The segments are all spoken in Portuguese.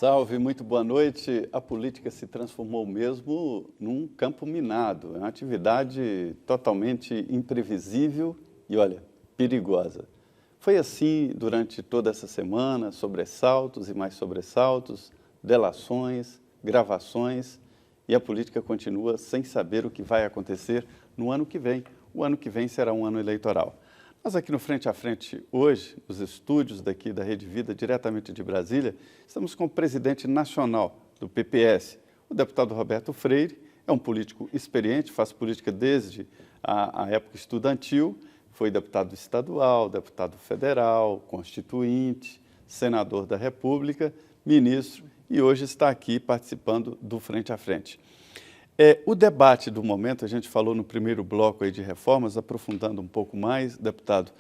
Salve, muito boa noite. A política se transformou mesmo num campo minado. É uma atividade totalmente imprevisível e, olha, perigosa. Foi assim durante toda essa semana, sobressaltos e mais sobressaltos, delações, gravações, e a política continua sem saber o que vai acontecer no ano que vem. O ano que vem será um ano eleitoral. Nós aqui no Frente a Frente, hoje, nos estúdios daqui da Rede Vida, diretamente de Brasília, estamos com o presidente nacional do PPS, o deputado Roberto Freire. É um político experiente, faz política desde a época estudantil, foi deputado estadual, deputado federal, constituinte, senador da República, ministro, e hoje está aqui participando do Frente a Frente. O debate do momento, a gente falou no primeiro bloco aí de reformas, aprofundando um pouco mais, deputado,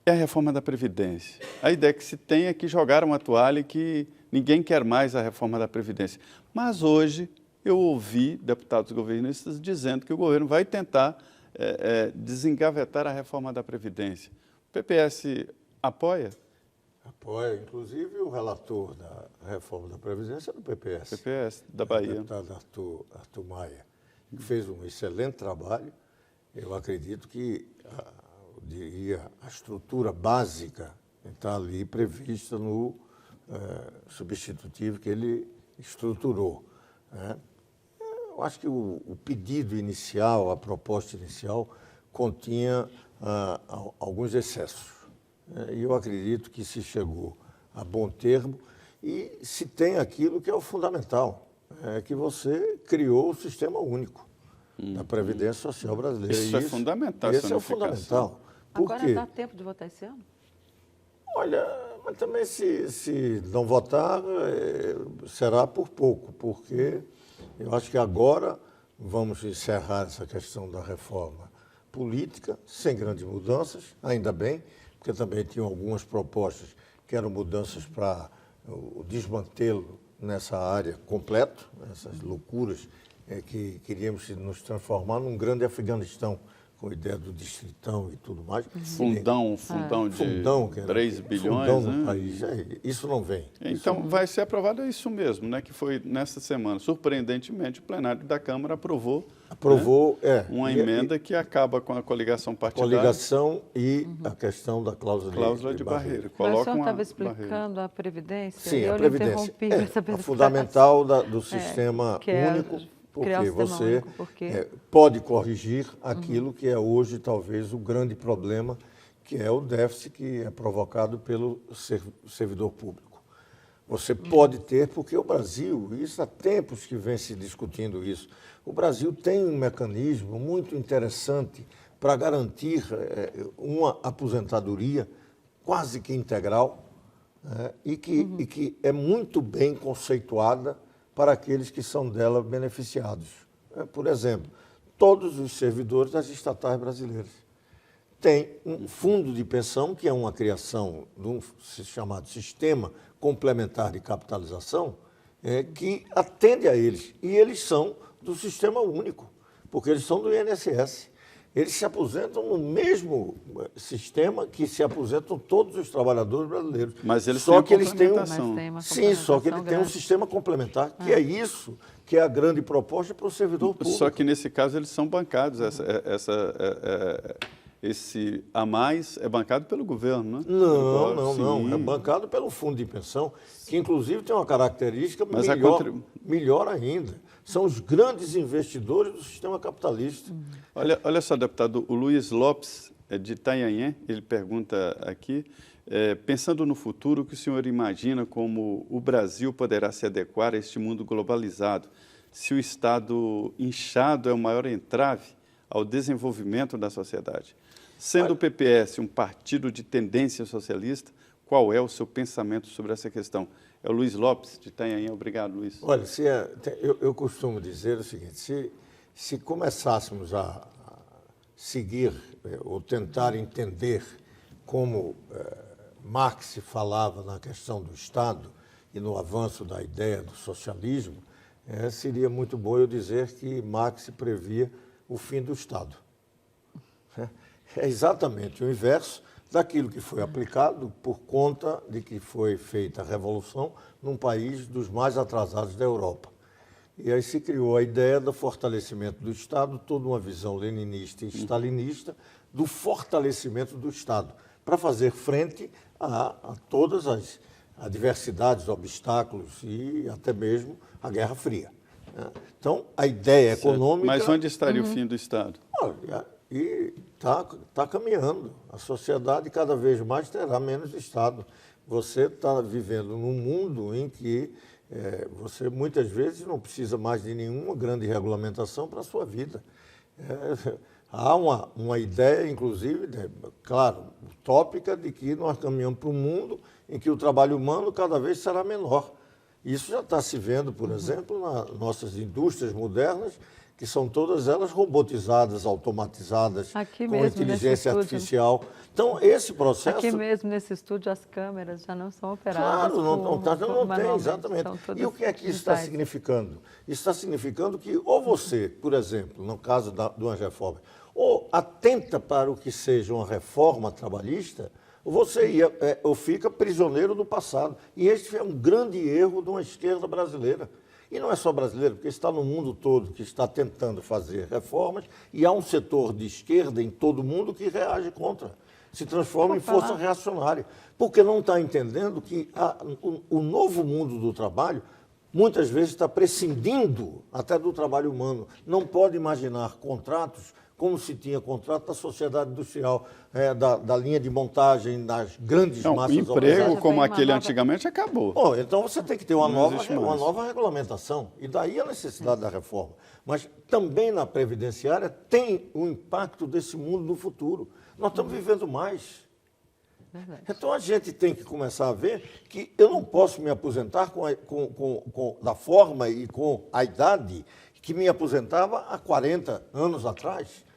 é a reforma da Previdência. A ideia que se tem é que jogaram a toalha e que ninguém quer mais a reforma da Previdência. Mas hoje eu ouvi deputados governistas dizendo que o governo vai tentar desengavetar a reforma da Previdência. O PPS apoia? Apoia, inclusive o relator da reforma da Previdência é do PPS. PPS, da Bahia. O deputado Arthur Maia, que fez um excelente trabalho. Eu acredito que a estrutura básica está ali prevista no substitutivo que ele estruturou. Eu acho que o pedido inicial, a proposta inicial, continha alguns excessos. E eu acredito que se chegou a bom termo e se tem aquilo que é o fundamental, que você criou o sistema único da Previdência Social brasileira. Isso é fundamental. Esse é o fundamental. Por Agora quê? dá tempo de votar esse ano? Olha, mas também se não votar, será por pouco, porque eu acho que agora vamos encerrar essa questão da reforma política, sem grandes mudanças, ainda bem, porque também tinham algumas propostas que eram mudanças para o desmantelo nessa área completo, essas loucuras que queríamos nos transformar num grande Afeganistão, com a ideia do distritão e tudo mais. Fundão de 3 bilhões, fundão né? no país. Isso não vem. Então, vai ser aprovado isso mesmo, né? Que foi nesta semana. Surpreendentemente, o plenário da Câmara aprovou uma emenda que acaba com a coligação partidária. Coligação e a questão da cláusula de barreira. Mas o Coloca senhor uma estava explicando barreira. a Previdência? Sim, e eu a lhe Previdência interrompi nessa é pergunta. fundamental do sistema único, criar porque o sistema você único, porque... pode corrigir aquilo que é hoje talvez o grande problema, que é o déficit que é provocado pelo servidor público. Você pode ter, porque o Brasil, isso há tempos que vem se discutindo isso, o Brasil tem um mecanismo muito interessante para garantir uma aposentadoria quase que integral e que é muito bem conceituada para aqueles que são dela beneficiados. Por exemplo, todos os servidores das estatais brasileiras têm um fundo de pensão, que é uma criação de um chamado Sistema Complementar de Capitalização, que atende a eles. E eles são do Sistema Único, porque eles são do INSS. Eles se aposentam no mesmo sistema que se aposentam todos os trabalhadores brasileiros. Mas eles só têm que eles têm Sim, só que ele tem um sistema complementar, que é isso que é a grande proposta para o servidor público. Só que nesse caso eles são bancados. Esse a mais é bancado pelo governo, né? Não. É bancado pelo fundo de pensão, que inclusive tem uma característica melhor ainda. São os grandes investidores do sistema capitalista. Olha só, deputado, o Luiz Lopes, de Itanhaém, ele pergunta aqui, pensando no futuro, o que o senhor imagina como o Brasil poderá se adequar a este mundo globalizado, se o Estado inchado é o maior entrave ao desenvolvimento da sociedade? Sendo o PPS um partido de tendência socialista, qual é o seu pensamento sobre essa questão? É o Luiz Lopes, de Itanhaém. Obrigado, Luiz. Olha, eu costumo dizer o seguinte, se começássemos a seguir ou tentar entender como Marx falava na questão do Estado e no avanço da ideia do socialismo, seria muito bom eu dizer que Marx previa o fim do Estado. É exatamente o inverso daquilo que foi aplicado por conta de que foi feita a Revolução num país dos mais atrasados da Europa. E aí se criou a ideia do fortalecimento do Estado, toda uma visão leninista e stalinista do fortalecimento do Estado, para fazer frente a todas as adversidades, obstáculos e até mesmo a Guerra Fria. Né? Então, a ideia econômica... Mas onde estaria o fim do Estado? Olha, e está caminhando. A sociedade cada vez mais terá menos Estado. Você está vivendo num mundo em que você muitas vezes não precisa mais de nenhuma grande regulamentação para a sua vida. Há uma ideia, inclusive, claro, utópica, de que nós caminhamos para um mundo em que o trabalho humano cada vez será menor. Isso já está se vendo, por exemplo, nas nossas indústrias modernas, que são todas elas robotizadas, automatizadas, com inteligência artificial. Então, esse processo... Aqui mesmo, nesse estúdio, as câmeras já não são operadas. Claro, não tem, exatamente. E o que é que isso está significando? Isso está significando que ou você, por exemplo, no caso de uma reforma, ou atenta para o que seja uma reforma trabalhista, ou fica prisioneiro do passado. E este é um grande erro de uma esquerda brasileira. E não é só brasileiro, porque está no mundo todo que está tentando fazer reformas e há um setor de esquerda em todo o mundo que reage contra, se transforma em força reacionária, porque não está entendendo que o novo mundo do trabalho muitas vezes está prescindindo até do trabalho humano. Não pode imaginar contratos como se tinha contrato da sociedade industrial, da linha de montagem, das grandes massas operadoras. O emprego como aquele antigamente acabou. Bom, então você tem que ter uma nova regulamentação, e daí a necessidade da reforma. Mas também na previdenciária tem o impacto desse mundo no futuro. Nós estamos vivendo mais. Verdade. Então a gente tem que começar a ver que eu não posso me aposentar da forma e com a idade que me aposentava há 40 anos atrás.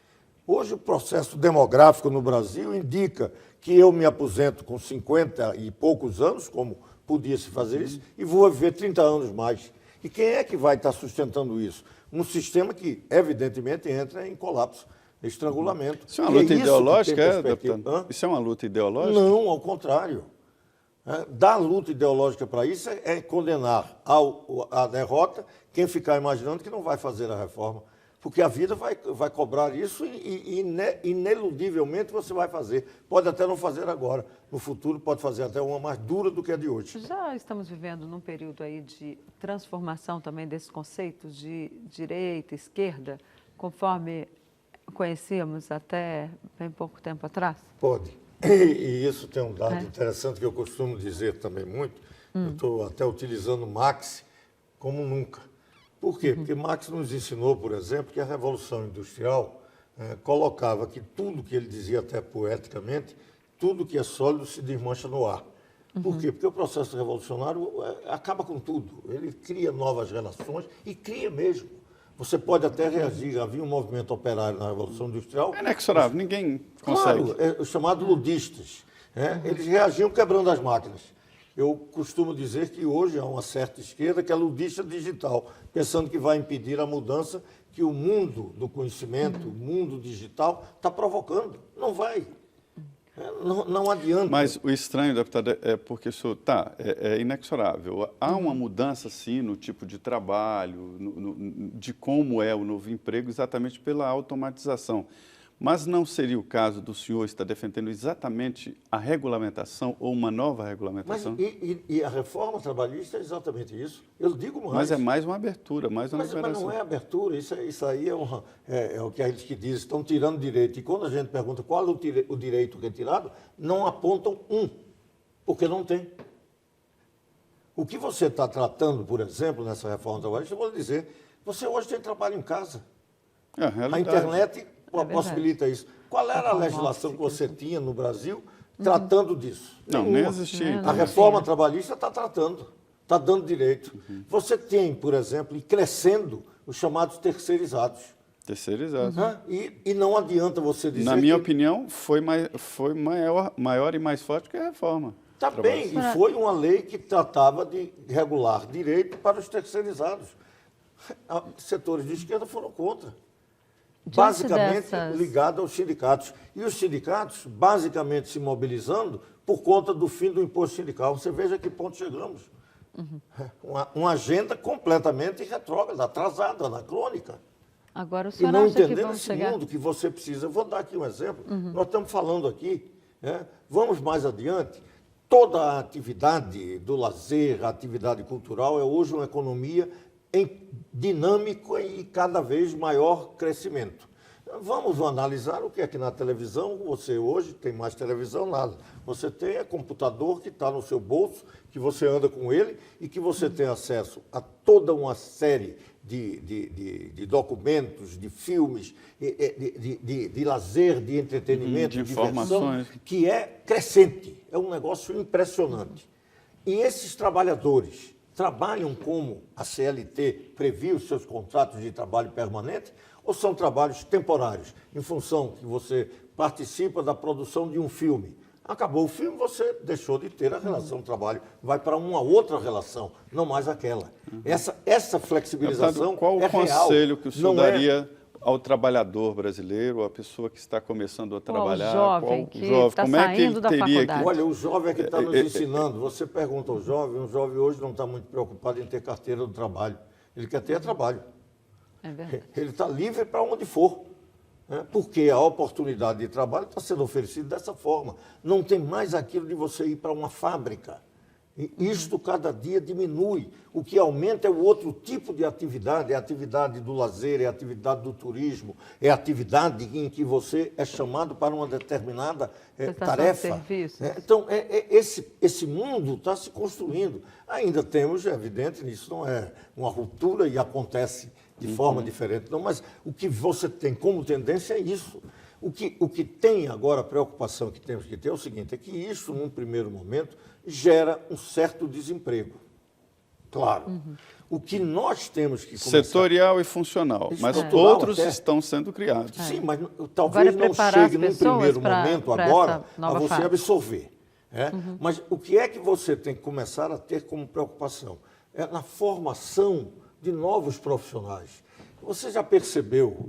Hoje o processo demográfico no Brasil indica que eu me aposento com 50 e poucos anos, como podia se fazer isso, e vou viver 30 anos mais. E quem é que vai estar sustentando isso? Um sistema que, evidentemente, entra em colapso, estrangulamento. Isso é uma luta ideológica, deputado? Isso é uma luta ideológica? Não, ao contrário. Dar luta ideológica para isso é condenar a derrota quem ficar imaginando que não vai fazer a reforma. Porque a vida vai cobrar isso e ineludivelmente você vai fazer. Pode até não fazer agora. No futuro pode fazer até uma mais dura do que a de hoje. Já estamos vivendo num período aí de transformação também desses conceitos de direita, esquerda, conforme conhecíamos até bem pouco tempo atrás? Pode. E isso tem um dado interessante que eu costumo dizer também muito. Eu estou até utilizando Marx como nunca. Por quê? Porque Marx nos ensinou, por exemplo, que a Revolução Industrial colocava que tudo que ele dizia até poeticamente, tudo que é sólido se desmancha no ar. Por quê? Porque o processo revolucionário acaba com tudo. Ele cria novas relações e cria mesmo. Você pode até reagir. Havia um movimento operário na Revolução Industrial. É inexorável, ninguém consegue. Claro, os chamados ludistas. Eles reagiam quebrando as máquinas. Eu costumo dizer que hoje há uma certa esquerda que é ludista digital, pensando que vai impedir a mudança que o mundo do conhecimento, o mundo digital, está provocando. Não vai. Não adianta. Mas o estranho, deputado, é porque isso é inexorável. Há uma mudança, sim, no tipo de trabalho, de como é o novo emprego, exatamente pela automatização. Mas não seria o caso do senhor estar defendendo exatamente a regulamentação ou uma nova regulamentação? Mas a reforma trabalhista é exatamente isso. Eu digo mais. Mas é mais uma abertura, mais uma liberação. Mas não é abertura, isso aí é o que a gente diz, estão tirando direito. E quando a gente pergunta qual é o direito retirado, não apontam porque não tem. O que você está tratando, por exemplo, nessa reforma trabalhista, eu vou lhe dizer, você hoje tem trabalho em casa. A internet possibilita isso. Qual era a legislação que você tinha no Brasil tratando disso? Não, nem existia. A reforma trabalhista está tratando, está dando direito. Você tem, por exemplo, e crescendo os chamados terceirizados. Terceirizados. E não adianta você dizer na minha opinião, foi maior e mais forte que a reforma. Está bem, e foi uma lei que tratava de regular direito para os terceirizados. Setores de esquerda foram contra. basicamente ligado aos sindicatos. E os sindicatos, basicamente, se mobilizando por conta do fim do imposto sindical. Você veja a que ponto chegamos. Uma agenda completamente retrógrada, atrasada, anacrônica. Agora, o E senhor não acha que entendendo vamos esse chegar... mundo que você precisa. Eu vou dar aqui um exemplo. Nós estamos falando aqui, vamos mais adiante. Toda a atividade do lazer, a atividade cultural é hoje uma economia em dinâmico e cada vez maior crescimento. Vamos analisar o que é que na televisão, você hoje tem mais televisão, nada. Você tem computador que está no seu bolso, que você anda com ele e que você tem acesso a toda uma série de documentos, de filmes, de lazer, de entretenimento, de diversão, informações, que é crescente, é um negócio impressionante. E esses trabalhadores trabalham como a CLT previa os seus contratos de trabalho permanente ou são trabalhos temporários, em função que você participa da produção de um filme? Acabou o filme, você deixou de ter a relação de trabalho, vai para uma outra relação, não mais aquela. Essa flexibilização qual o é real. conselho que o senhor Não daria ao trabalhador brasileiro, à pessoa que está começando a trabalhar? O jovem que está saindo da faculdade. Olha, o jovem é que está nos ensinando. Você pergunta ao jovem, o jovem hoje não está muito preocupado em ter carteira do trabalho. Ele quer ter trabalho. É verdade. Ele está livre para onde for. Porque a oportunidade de trabalho está sendo oferecida dessa forma. Não tem mais aquilo de você ir para uma fábrica. E isto cada dia diminui. O que aumenta é o outro tipo de atividade, é a atividade do lazer, é a atividade do turismo, é a atividade em que você é chamado para uma determinada tarefa. Então, esse mundo está se construindo. Ainda temos, é evidente, isso não é uma ruptura e acontece de forma diferente, não, mas o que você tem como tendência é isso. O que tem agora, a preocupação que temos que ter é o seguinte, é que isso, num primeiro momento, gera um certo desemprego. Claro. O que nós temos que começar... Setorial e funcional, mas Estrutural outros até. estão sendo criados. Sim, mas talvez não chegue num primeiro momento agora a você absorver. Mas o que é que você tem que começar a ter como preocupação? É na formação de novos profissionais. Você já percebeu,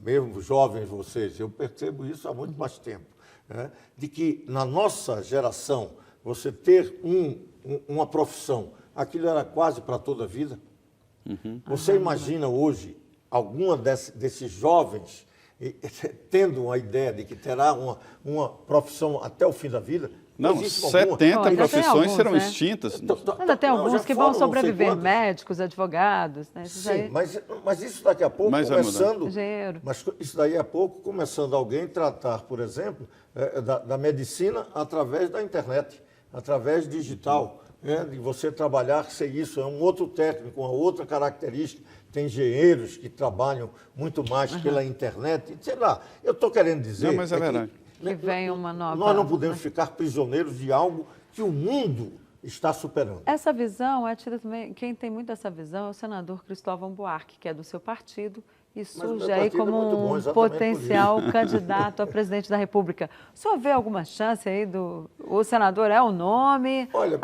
mesmo jovens vocês, eu percebo isso há muito mais tempo, de que na nossa geração, você ter uma profissão, aquilo era quase para toda a vida. Você imagina hoje alguma desses jovens tendo a ideia de que terá uma profissão até o fim da vida? Não, 70 profissões serão extintas. Ainda tem alguns que vão sobreviver, médicos, advogados. Né? Sim, mas isso daqui a pouco começando... Engenheiro. Mas isso daí a pouco começando alguém tratar, por exemplo, da medicina através da internet, através digital. De você trabalhar sem isso, é um outro técnico, uma outra característica. Tem engenheiros que trabalham muito mais pela internet. Sei lá, eu estou querendo dizer... Não, mas é verdade. Que vem uma nova... Nós não podemos ficar prisioneiros de algo que o mundo está superando. Essa visão é tida também... Quem tem muito essa visão é o senador Cristóvão Buarque, que é do seu partido, e surge aí como um potencial candidato a presidente da República. O senhor vê alguma chance aí do... O senador é o nome? Olha,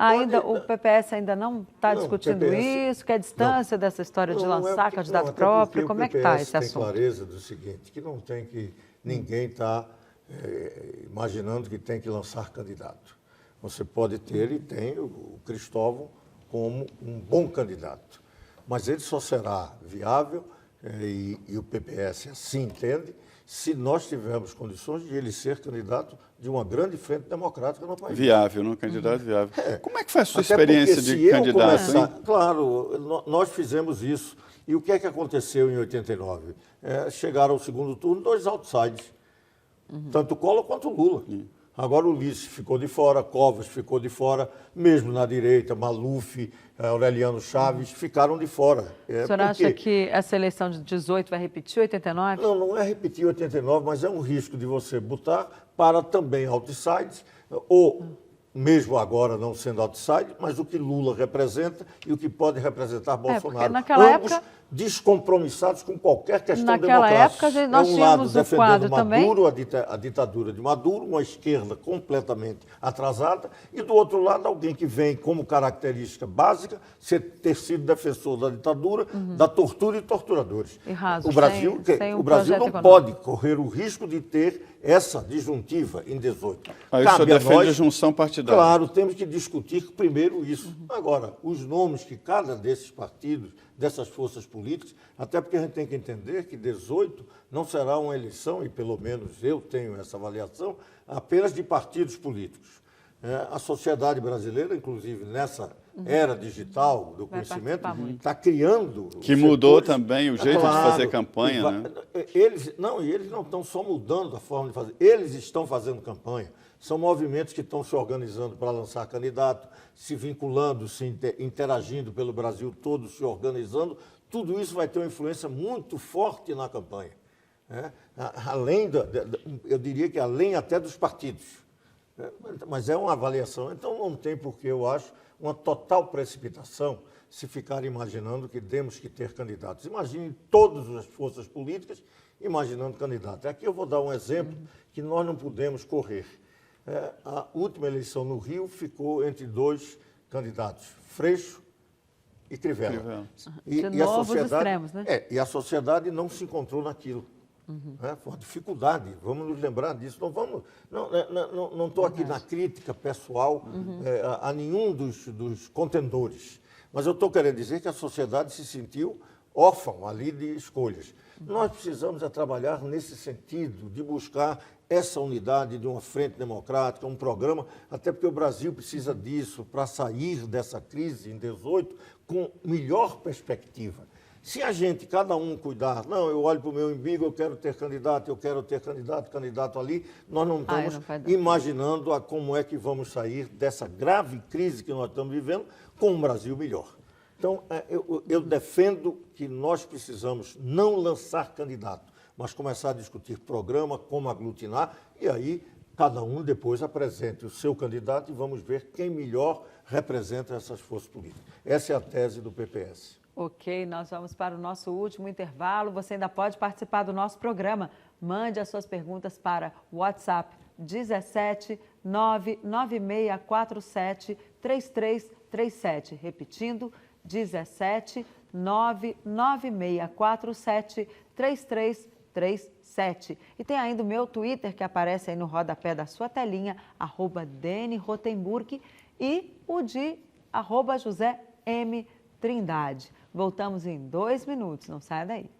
o PPS ainda não está discutindo isso? Quer distância dessa história de lançar candidato próprio? Como é que está esse assunto? Tem clareza do seguinte, que não tem que... Ninguém está imaginando que tem que lançar candidato. Você pode ter e tem o Cristóvão como um bom candidato, mas ele só será viável, e o PPS assim entende, se nós tivermos condições de ele ser candidato de uma grande frente democrática no país. Viável, não candidato viável. Como é que foi a sua experiência de candidato? Claro, nós fizemos isso. E o que é que aconteceu em 89? Chegaram ao segundo turno 2 outsiders, tanto o Collor quanto o Lula. Agora o Ulisses ficou de fora, Covas ficou de fora, mesmo na direita, Maluf, Aureliano Chaves ficaram de fora. O senhor acha que essa eleição de 18 vai repetir 89? Não, não é repetir 89, mas é um risco de você botar para também outsiders, ou mesmo agora não sendo outsider, mas o que Lula representa e o que pode representar Bolsonaro. Naquela ambos época... descompromissados com qualquer questão Naquela democrática. época, nós um lado tínhamos o quadro Maduro, a ditadura de Maduro, uma esquerda completamente atrasada, e do outro lado alguém que vem como característica básica ter sido defensor da ditadura, da tortura e torturadores. E raso, o Brasil, sem um o Brasil não econômico. pode correr o risco de ter essa disjuntiva em 18. Aí o senhor defende a junção partidária. Claro, temos que discutir primeiro isso. Agora, os nomes que cada desses partidos, dessas forças políticas, até porque a gente tem que entender que 18 não será uma eleição, e pelo menos eu tenho essa avaliação, apenas de partidos políticos. A sociedade brasileira, inclusive nessa era digital do conhecimento, está criando... Que mudou também o jeito de fazer campanha, né? Eles não estão só mudando a forma de fazer, eles estão fazendo campanha. São movimentos que estão se organizando para lançar candidato, se vinculando, se interagindo pelo Brasil todo, se organizando. Tudo isso vai ter uma influência muito forte na campanha. Além eu diria que além até dos partidos. Mas é uma avaliação. Então não tem por que, eu acho, uma total precipitação se ficar imaginando que temos que ter candidatos. Imagine todas as forças políticas imaginando candidatos. Aqui eu vou dar um exemplo que nós não podemos correr. A última eleição no Rio ficou entre dois candidatos, Freixo e Crivella. De novo, os extremos, né? E a sociedade não se encontrou naquilo. Foi uma dificuldade, vamos nos lembrar disso. Não estou aqui na crítica pessoal a nenhum dos contendores, mas eu estou querendo dizer que a sociedade se sentiu órfã ali de escolhas. Nós precisamos trabalhar nesse sentido, de buscar essa unidade de uma frente democrática, um programa, até porque o Brasil precisa disso para sair dessa crise em 18 com melhor perspectiva. Se a gente, cada um cuidar, não, eu olho para o meu umbigo, eu quero ter candidato ali, nós não estamos imaginando como é que vamos sair dessa grave crise que nós estamos vivendo com um Brasil melhor. Então, eu defendo que nós precisamos não lançar candidato, mas começar a discutir programa, como aglutinar, e aí cada um depois apresente o seu candidato e vamos ver quem melhor representa essas forças políticas. Essa é a tese do PPS. Ok, nós vamos para o nosso último intervalo. Você ainda pode participar do nosso programa. Mande as suas perguntas para o WhatsApp 17 99647 3337. Repetindo, 17 99647 3337. E tem ainda o meu Twitter, que aparece aí no rodapé da sua telinha, @DeniRotenburg, e o de @José M. Trindade. Voltamos em 2 minutos, não saia daí.